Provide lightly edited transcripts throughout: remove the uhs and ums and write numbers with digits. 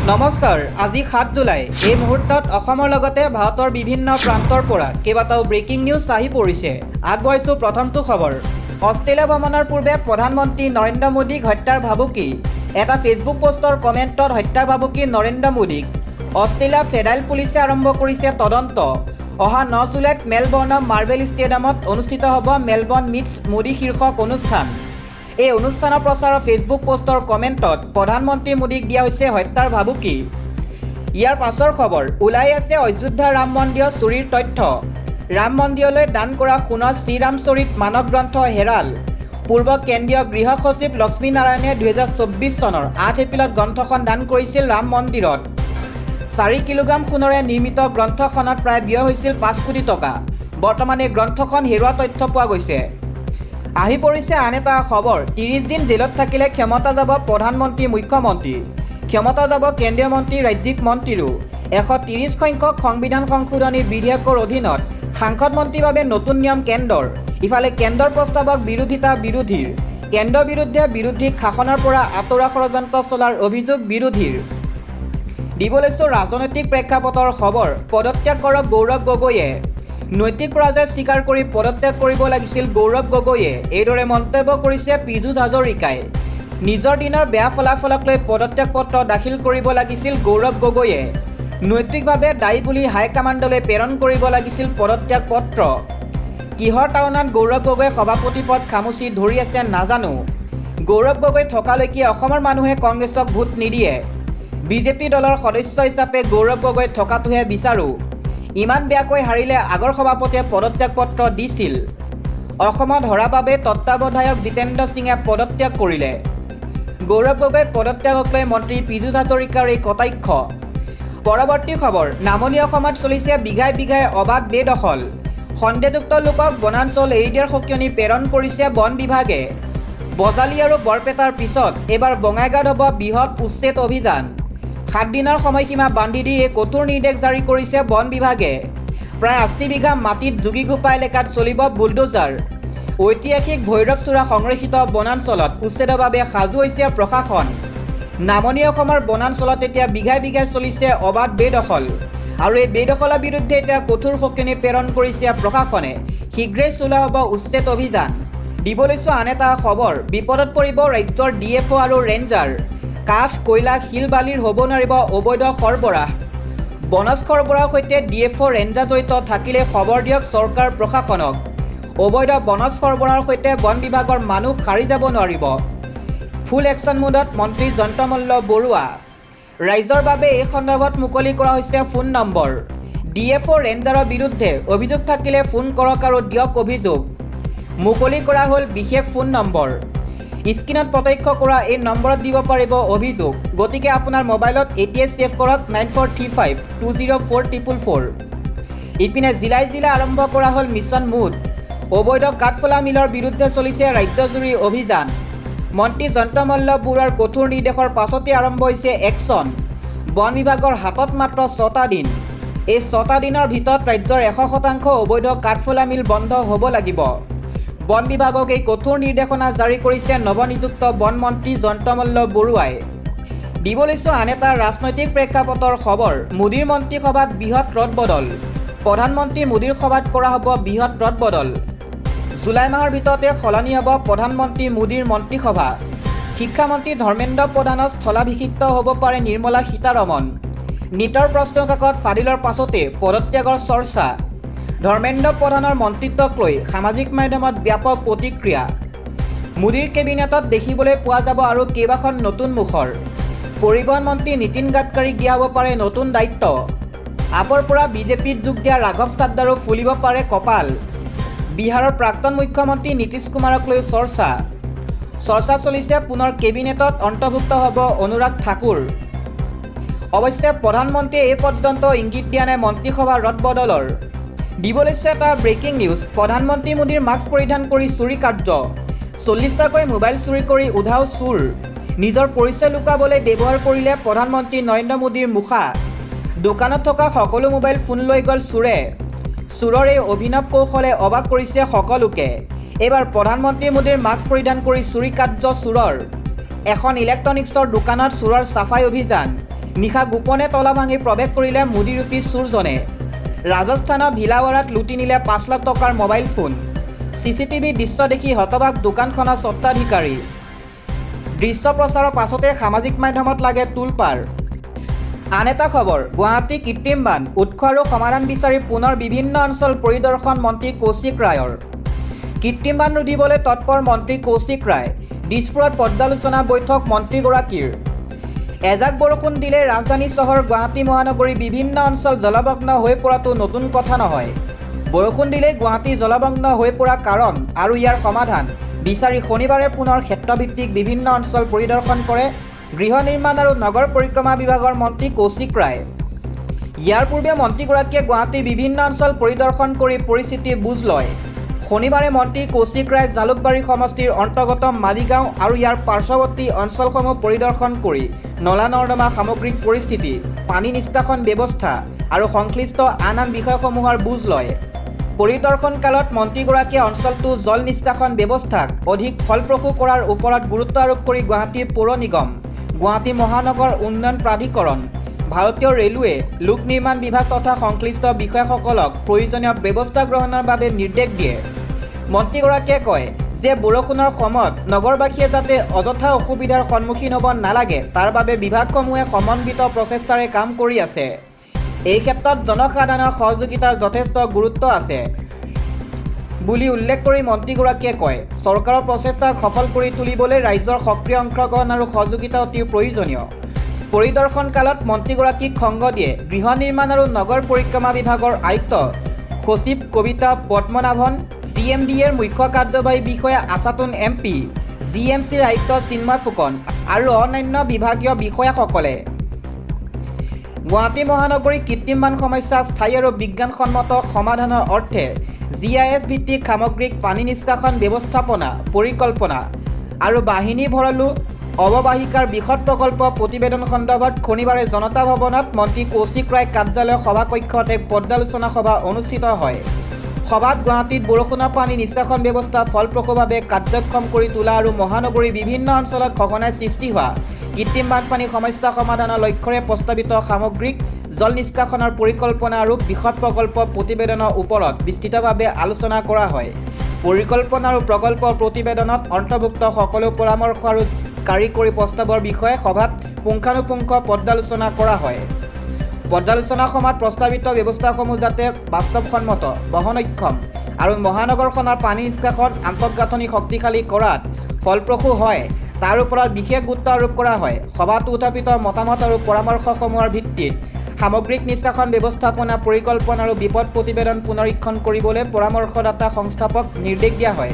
নমস্কাৰ, আজি ৭ জুলাই। এই মুহূৰ্তত অসমৰ লগতে ভাৰতৰ বিভিন্ন প্ৰান্তৰ পৰা কেইবাটাও ব্ৰেকিং নিউজ আহি পৰিছে। আগবঢ়াইছোঁ প্ৰথমটো খবৰ। অষ্ট্ৰেলিয়া ভ্ৰমণৰ পূৰ্বে প্ৰধানমন্ত্ৰী নৰেন্দ্ৰ মোদীক হত্যাৰ ভাবুকি। এটা ফেচবুক পোষ্টৰ কমেণ্টত হত্যাৰ ভাবুকি নৰেন্দ্ৰ মোদীক। অষ্ট্ৰেলিয়া ফেডাৰেল পুলিচে আৰম্ভ কৰিছে তদন্ত। অহা ৯ জুলাইত মেলবৰ্ণৰ মাৰ্বেল ষ্টেডিয়ামত অনুষ্ঠিত হ'ব মেলবৰ্ণ মিটছ মোদী শীৰ্ষক অনুষ্ঠান। এই অনুষ্ঠানৰ প্ৰচাৰৰ ফেচবুক পোষ্টৰ কমেণ্টত প্ৰধানমন্ত্ৰী মোদীক দিয়া হৈছে হত্যাৰ ভাবুকি। ইয়াৰ পাছৰ খবৰ, ওলাই আছে অযোধ্যা ৰাম মন্দিৰৰ চুৰিৰ তথ্য। ৰাম মন্দিৰলৈ দান কৰা সোণৰ শ্ৰীৰামচৰিত মানৱ গ্ৰন্থ হেৰাল। পূৰ্ব কেন্দ্ৰীয় গৃহ সচিব লক্ষ্মী নাৰায়ণে ২০২৪ চনৰ ৮ এপ্ৰিলত গ্ৰন্থখন দান কৰিছিল ৰাম মন্দিৰত। ৪ কিলোগ্ৰাম সোণৰে নিৰ্মিত গ্ৰন্থখনত প্ৰায় ব্যয় হৈছিল ৫ কোটি টকা। বৰ্তমান এই গ্ৰন্থখন হেৰুৱা তথ্য পোৱা গৈছে। আহি পৰিছে আন এটা খবৰ, ৩০ দিন জেলত থাকিলে ক্ষমতা যাব প্ৰধানমন্ত্ৰী মুখ্যমন্ত্ৰী। ক্ষমতা যাব কেন্দ্ৰীয় মন্ত্ৰী ৰাজ্যিক মন্ত্ৰীৰো। ১৩০ সংখ্যক সংবিধান সংশোধনী বিধেয়কৰ অধীনত সাংসদ মন্ত্ৰীৰ বাবে নতুন নিয়ম কেন্দ্ৰৰ। ইফালে কেন্দ্ৰৰ প্ৰস্তাৱক বিৰোধিতা বিৰোধীৰ। কেন্দ্ৰৰ বিৰুদ্ধে বিৰোধীক শাসনৰ পৰা আঁতৰোৱা ষড়যন্ত্ৰ চলাৰ অভিযোগ বিৰোধীৰ। দিব লৈছোঁ ৰাজনৈতিক প্ৰেক্ষাপটৰ খবৰ, পদত্যাগ কৰক গৌৰৱ গগৈয়ে। নৈতিক পৰাজয় স্বীকাৰ কৰি পদত্যাগ কৰিব লাগিছিল গৌৰৱ গগৈয়ে। এইদৰে মন্তব্য কৰিছে পীযুষ হাজৰিকাই। নিজৰ দিনৰ বেয়া ফলাফলক লৈ পদত্যাগ পত্ৰ দাখিল কৰিব লাগিছিল গৌৰৱ গগৈয়ে। নৈতিকভাৱে দায়ী বুলি হাইকমাণ্ডলৈ প্ৰেৰণ কৰিব লাগিছিল পদত্যাগ পত্ৰ। কিহৰ তাৰণাত গৌৰৱ গগৈয়ে সভাপতি পদ খামুচি ধৰি আছে নাজানো। গৌৰৱ গগৈ থকালৈকে অসমৰ মানুহে কংগ্ৰেছক ভোট নিদিয়ে। বিজেপি দলৰ সদস্য হিচাপে গৌৰৱ গগৈ থকাটোহে বিচাৰোঁ। ইমান বেয়াকৈ হাৰিলে আগৰ সভাপতিয়ে পদত্যাগ পত্ৰ দিছিল। অসমত হৰাৰ বাবে তত্ত্বাৱধায়ক জিতেন্দ্ৰ সিঙে পদত্যাগ কৰিলে। গৌৰৱ গগৈ পদত্যাগক লৈ মন্ত্ৰী পীযুষ হাজৰিকাৰ এই কটাক্ষ। পৰৱৰ্তী খবৰ, নামনি অসমত চলিছে বিঘাই বিঘাই অবাধ বেদখল। সন্দেহযুক্ত লোকক বনাঞ্চল এৰি দিয়াৰ সকিয়নি প্ৰেৰণ কৰিছে বন বিভাগে। বজালী আৰু বৰপেটাৰ পিছত এইবাৰ বঙাইগাঁৱত হ'ব বৃহৎ উচ্ছেদ অভিযান। ৭ দিনৰ সময়সীমা বান্ধি দি এই কঠোৰ নিৰ্দেশ জাৰি কৰিছে বন বিভাগে। প্ৰায় ৮০ বিঘা মাটিত যোগীঘোপা এলেকাত চলিব বুলডোজাৰ। ঐতিহাসিক ভৈৰৱচূড়া সংৰক্ষিত বনাঞ্চলত উচ্ছেদৰ বাবে সাজু হৈছে প্ৰশাসন। নামনি অসমৰ বনাঞ্চলত এতিয়া বিঘাই বিঘাই চলিছে অবাধ বেদখল। আৰু এই বেদখলৰ বিৰুদ্ধে এতিয়া কঠোৰ সকিয়নি প্ৰেৰণ কৰিছে প্ৰশাসনে। শীঘ্ৰেই চলোৱা হ'ব উচ্ছেদ অভিযান। দিব লৈছোঁ আন এটা খবৰ, বিপদত পৰিব ৰাজ্যৰ DFO আৰু ৰেঞ্জাৰ। কাঠ, কয়লা, শিল বালিৰ হ'ব নোৱাৰিব অবৈধ সৰবৰাহ। বনজ সৰবৰাহৰ সৈতে DFO ৰেঞ্জাৰ জড়িত থাকিলে খবৰ দিয়ক চৰকাৰ প্ৰশাসনক। অবৈধ বনজ সৰবৰাহৰ সৈতে বন বিভাগৰ মানুহ সাৰি যাব নোৱাৰিব। ফুল একশ্যন মোডত মন্ত্ৰী যন্ত্ৰমল্ল বৰুৱা। ৰাইজৰ বাবে এই সন্দৰ্ভত মুকলি কৰা হৈছে ফোন নম্বৰ। DFO ৰেঞ্জাৰৰ বিৰুদ্ধে অভিযোগ থাকিলে ফোন কৰক আৰু দিয়ক অভিযোগ। মুকলি কৰা হ'ল বিশেষ ফোন নম্বৰ। স্ক্ৰীনত প্ৰত্যক্ষ কৰা এই নম্বৰত দিব পাৰিব অভিযোগ। গতিকে আপোনাৰ মোবাইলত এতিয়াই ছেভ কৰক 9435204444। ইপিনে জিলাই জিলাই আৰম্ভ কৰা হ'ল মিছন মুড। অবৈধ কাঠফুলা মিলৰ বিৰুদ্ধে চলিছে ৰাজ্যজুৰি অভিযান। মন্ত্ৰী যন্ত্ৰমল্ল বৰুৱাৰ কঠোৰ নিৰ্দেশৰ পাছতে আৰম্ভ হৈছে একশ্যন। বন বিভাগৰ হাতত মাত্ৰ ৬টা দিন। এই ৬টা দিনৰ ভিতৰত ৰাজ্যৰ ১০০% অবৈধ কাঠফুলা মিল বন্ধ হ'ব লাগিব। বন বিভাগক এই কঠোৰ নিৰ্দেশনা জাৰি কৰিছে নৱনিযুক্ত বন মন্ত্ৰী যন্ত্ৰমল্ল বৰুৱাই। দিব লৈছোঁ আন এটা ৰাজনৈতিক প্ৰেক্ষাপটৰ খবৰ, মোদীৰ মন্ত্ৰীসভাত বৃহৎ ৰদবদল। প্ৰধানমন্ত্ৰী মোদীৰ সভাত কৰা হ'ব বৃহৎ ৰদবদল। জুলাই মাহৰ ভিতৰতে সলনি হ'ব প্ৰধানমন্ত্ৰী মোদীৰ মন্ত্ৰীসভা। শিক্ষামন্ত্ৰী ধৰ্মেন্দ্ৰ প্ৰধানৰ স্থলাভিষিক্ত হ'ব পাৰে নিৰ্মলা সীতাৰমণ। নীটৰ প্ৰশ্নকাকত ফাদিলৰ পাছতে পদত্যাগৰ চৰ্চা। ধৰ্মেন্দ্ৰ প্ৰধানৰ মন্ত্ৰিত্বক লৈ সামাজিক মাধ্যমত ব্যাপক প্ৰতিক্ৰিয়া। মোদীৰ কেবিনেটত দেখিবলৈ পোৱা যাব আৰু কেইবাখন নতুন মুখৰ। পৰিবহণ মন্ত্ৰী নীতিন গাডকাৰীক দিয়া হ'ব পাৰে নতুন দায়িত্ব। আপৰ পৰা বিজেপিত যোগ দিয়া ৰাঘৱ চাড্ডাৰো ফুলিব পাৰে কপাল। বিহাৰৰ প্ৰাক্তন মুখ্যমন্ত্ৰী নীতিশ কুমাৰক লৈ চৰ্চা চলিছে পুনৰ কেবিনেটত অন্তৰ্ভুক্ত হ'ব অনুৰাগ ঠাকুৰ। অৱশ্যে প্ৰধানমন্ত্ৰীয়ে এই পৰ্যন্ত ইংগিত দিয়া নাই মন্ত্ৰীসভা ৰদবদলৰ। দিব লৈছোঁ এটা ব্ৰেকিং নিউজ, প্ৰধানমন্ত্ৰী মোদীৰ মাস্ক পৰিধান কৰি চুৰি কাৰ্য। ৪০টাকৈ মোবাইল চুৰি কৰি উধাও চোৰ। নিজৰ পৰিচয় লুকাবলৈ ব্যৱহাৰ কৰিলে প্ৰধানমন্ত্ৰী নৰেন্দ্ৰ মোদীৰ মুখা। দোকানত থকা সকলো মোবাইল ফোন লৈ গ'ল চোৰে। চোৰৰ এই অভিনৱ কৌশলে অবাক কৰিছে সকলোকে। এইবাৰ প্ৰধানমন্ত্ৰী মোদীৰ মাস্ক পৰিধান কৰি চুৰি কাৰ্য চোৰৰ। এখন ইলেক্ট্ৰনিক্সৰ দোকানত চোৰৰ চাফাই অভিযান। নিশা গোপনে তলা ভাঙি প্ৰৱেশ কৰিলে মোদীৰূপী চোৰজনে। ৰাজস্থানৰ ভিলাৱাড়াত লুটি নিলে ৫ লাখ টকাৰ মোবাইল ফোন। চিচিটিভি দৃশ্য দেখি হতবাক দোকানখনৰ স্বত্বাধিকাৰী। দৃশ্য প্ৰচাৰৰ পাছতে সামাজিক মাধ্যমত লাগে তোলপাৰ। আন এটা খবৰ, গুৱাহাটী কৃত্ৰিম বান উৎস আৰু সমাধান বিচাৰি পুনৰ বিভিন্ন অঞ্চল পৰিদৰ্শন মন্ত্ৰী কৌশিক ৰায়ৰ। কৃত্ৰিম বান ৰুধিবলৈ তৎপৰ মন্ত্ৰী কৌশিক ৰায়। দিছপুৰত পৰ্যালোচনা বৈঠক মন্ত্ৰীগৰাকীৰ। এজাক বৰষুণ দিলে ৰাজধানী চহৰ গুৱাহাটী মহানগৰী বিভিন্ন অঞ্চল জলমগ্ন হৈ পৰাটো নতুন কথা নহয়। বৰষুণ দিলেই গুৱাহাটী জলমগ্ন হৈ পৰা কাৰণ আৰু ইয়াৰ সমাধান বিচাৰি শনিবাৰে পুনৰ ক্ষেত্ৰভিত্তিক বিভিন্ন অঞ্চল পৰিদৰ্শন কৰে গৃহ নিৰ্মাণ আৰু নগৰ পৰিক্ৰমা বিভাগৰ মন্ত্ৰী কৌশিক ৰায়। ইয়াৰ পূৰ্বে মন্ত্ৰীগৰাকীয়ে গুৱাহাটীৰ বিভিন্ন অঞ্চল পৰিদৰ্শন কৰি পৰিস্থিতি বুজ লয়। শনিবাৰে মন্ত্ৰী কৌশিক ৰায় জালুকবাৰী সমষ্টিৰ অন্তৰ্গত মালিগাঁও আৰু ইয়াৰ পাৰ্শ্বৱৰ্তী অঞ্চলসমূহ পৰিদৰ্শন কৰি নলা নৰ্দমা সামগ্ৰিক পৰিস্থিতি, পানী নিষ্কাশন ব্যৱস্থা আৰু সংশ্লিষ্ট আন বিষয়সমূহৰ বুজ লয়। পৰিদৰ্শন কালত মন্ত্ৰীগৰাকীয়ে অঞ্চলটো জল নিষ্কাশন ব্যৱস্থাক অধিক ফলপ্ৰসূ কৰাৰ ওপৰত গুৰুত্ব আৰোপ কৰি গুৱাহাটী পৌৰ নিগম, গুৱাহাটী মহানগৰ উন্নয়ন প্ৰাধিকৰণ, ভাৰতীয় ৰেলৱে, লোক নিৰ্মাণ বিভাগ তথা সংশ্লিষ্ট বিষয়াসকলক প্ৰয়োজনীয় ব্যৱস্থা গ্ৰহণৰ বাবে নিৰ্দেশ দিয়ে। মন্ত্ৰীগৰাকীয়ে কয় যে বৰষুণৰ সময়ত নগৰবাসীয়ে যাতে অযথা অসুবিধাৰ সন্মুখীন হ'ব নালাগে তাৰ বাবে বিভাগসমূহে সমন্বিত প্ৰচেষ্টাৰে কাম কৰি আছে। এই ক্ষেত্ৰত জনসাধাৰণৰ সহযোগিতাৰ যথেষ্ট গুৰুত্ব আছে বুলি উল্লেখ কৰি মন্ত্ৰীগৰাকীয়ে কয়, চৰকাৰৰ প্ৰচেষ্টাক সফল কৰি তুলিবলৈ ৰাইজৰ সক্ৰিয় অংশগ্ৰহণ আৰু সহযোগিতা অতি প্ৰয়োজনীয়। পৰিদৰ্শন কালত মন্ত্ৰীগৰাকীক সংগ দিয়ে গৃহ নিৰ্মাণ আৰু নগৰ পৰিক্ৰমা বিভাগৰ আয়ুক্ত সচিব কবিতা পদ্মনাভন, CMDAৰ মুখ্য কাৰ্যবাহী বিষয়া আছাতুন MP, GMCৰ আয়ুক্ত চিন্ময় ফুকন আৰু অন্যান্য বিভাগীয় বিষয়াসকলে। গুৱাহাটী মহানগৰীৰ কৃত্ৰিম বান সমস্যা স্থায়ী আৰু বিজ্ঞানসন্মত সমাধানৰ অৰ্থে GIS ভিত্তিক সামগ্ৰিক পানী নিষ্কাশন ব্যৱস্থাপনা পৰিকল্পনা আৰু বাহিনী ভৰালো অৱবাহিকাৰ বৃহৎ প্ৰকল্প প্ৰতিবেদন সন্দৰ্ভত শনিবাৰে জনতা ভৱনত মন্ত্ৰী কৌশিক ৰায় কাৰ্যালয়ৰ সভাকক্ষত এক পৰ্যালোচনা সভা অনুষ্ঠিত হয়। সভাত গুৱাহাটীত বৰষুণৰ পানী নিষ্কাশন ব্যৱস্থা ফলপ্ৰসূভাৱে কাৰ্যক্ষম কৰি তোলা আৰু মহানগৰীৰ বিভিন্ন অঞ্চলত সঘনাই সৃষ্টি হোৱা কৃত্ৰিম বানপানী সমস্যা সমাধানৰ লক্ষ্যৰে প্ৰস্তাৱিত সামগ্ৰিক জল নিষ্কাশনৰ পৰিকল্পনা আৰু বৃহৎ প্ৰকল্প প্ৰতিবেদনৰ ওপৰত বিস্তৃতভাৱে আলোচনা কৰা হয়। পৰিকল্পনা আৰু প্ৰকল্প প্ৰতিবেদনত অন্তৰ্ভুক্ত সকলো পৰামৰ্শ আৰু কাৰিকৰী প্ৰস্তাৱৰ বিষয়ে সভাত পুংখানুপুংখ পৰ্যালোচনা কৰা হয়। পৰ্যালোচনা সময়ত প্ৰস্তাৱিত ব্যৱস্থাসমূহ যাতে বাস্তৱসন্মত, বহনক্ষম আৰু মহানগৰখনৰ পানী নিষ্কাশন আন্তঃগাঁথনি শক্তিশালী কৰাত ফলপ্ৰসূ হয় তাৰ ওপৰত বিশেষ গুৰুত্ব আৰোপ কৰা হয়। সভাত উত্থাপিত মতামত আৰু পৰামৰ্শসমূহৰ ভিত্তিত সামগ্ৰিক নিষ্কাশন ব্যৱস্থাপনা পৰিকল্পনা আৰু বিপদ প্ৰতিবেদন পুনৰীক্ষণ কৰিবলৈ পৰামৰ্শদাতা সংস্থাপক নিৰ্দেশ দিয়া হয়।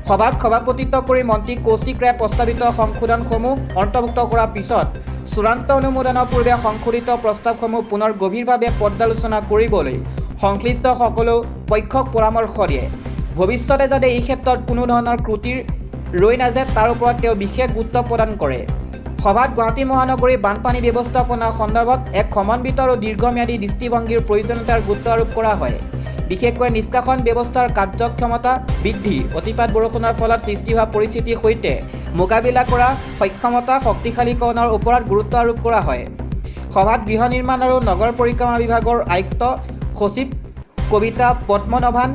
সভাত সভাপতিত্ব কৰি মন্ত্ৰী কৌশিক ৰায়ে প্ৰস্তাৱিত সংশোধনসমূহ অন্তৰ্ভুক্ত কৰাৰ পিছত চূড়ান্ত অনুমোদনৰ পূৰ্বে সংশোধিত প্ৰস্তাৱসমূহ পুনৰ গভীৰভাৱে পৰ্যালোচনা কৰিবলৈ সংশ্লিষ্ট সকলো পক্ষক পৰামৰ্শ দিয়ে। ভৱিষ্যতে যাতে এই ক্ষেত্ৰত কোনো ধৰণৰ ত্ৰুটি ৰৈ নাযায় তাৰ ওপৰত তেওঁ বিশেষ গুৰুত্ব প্ৰদান কৰে। সভাত গুৱাহাটী মহানগৰীৰ বানপানী ব্যৱস্থাপনা সন্দৰ্ভত এক সমন্বিত আৰু দীৰ্ঘম্যাদী দৃষ্টিভংগীৰ প্ৰয়োজনীয়তাৰ গুৰুত্ব আৰোপ কৰা হয়। বিশেষকৈ নিষ্কাশন ব্যৱস্থাৰ কাৰ্যক্ষমতা বৃদ্ধি, অতিপাত বৰষুণৰ ফলত সৃষ্টি হোৱা পৰিস্থিতিৰ সৈতে মোকাবিলা কৰা সক্ষমতা শক্তিশালীকৰণৰ ওপৰত গুৰুত্ব আৰোপ কৰা হয়। সভাত গৃহ নিৰ্মাণ আৰু নগৰ পৰিক্ৰমা বিভাগৰ আয়ুক্ত সচিব কবিতা পদ্মনাভন,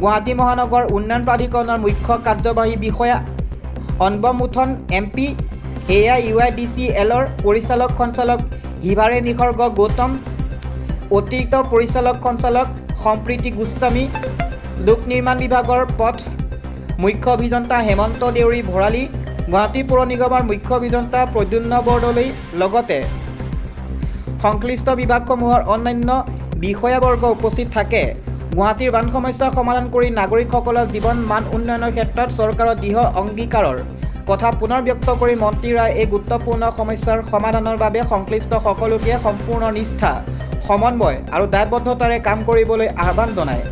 গুৱাহাটী মহানগৰ উন্নয়ন প্ৰাধিকৰণৰ মুখ্য কাৰ্যবাহী বিষয়া অনবমুথন MP, AIUIDCLৰ পৰিচালক সঞ্চালক হিভাৰে নিসৰ্গ গৌতম, অতিৰিক্ত পৰিচালক সঞ্চালক সম্প্ৰীতি গোস্বামী, লোক নিৰ্মাণ বিভাগৰ পথ মুখ্য অভিযন্তা হেমন্ত দেউৰী ভৰালী, গুৱাহাটী পৌৰ নিগমৰ মুখ্য অভিযন্তা প্ৰদ্যুন্ন বৰদলৈ লগতে সংশ্লিষ্ট বিভাগসমূহৰ অন্যান্য বিষয়াবৰ্গ উপস্থিত থাকে। গুৱাহাটীৰ বান সমস্যা সমাধান কৰি নাগৰিকসকলৰ জীৱন মান উন্নয়নৰ ক্ষেত্ৰত চৰকাৰৰ দৃঢ় অংগীকাৰৰ কথা পুনৰ ব্যক্ত কৰি মন্ত্ৰী ৰায় এই গুৰুত্বপূৰ্ণ সমস্যাৰ সমাধানৰ বাবে সংশ্লিষ্ট সকলোকে সম্পূৰ্ণ নিষ্ঠা, সমন্বয় আৰু দায়বদ্ধতাৰে কাম কৰিবলৈ আহ্বান জনায়।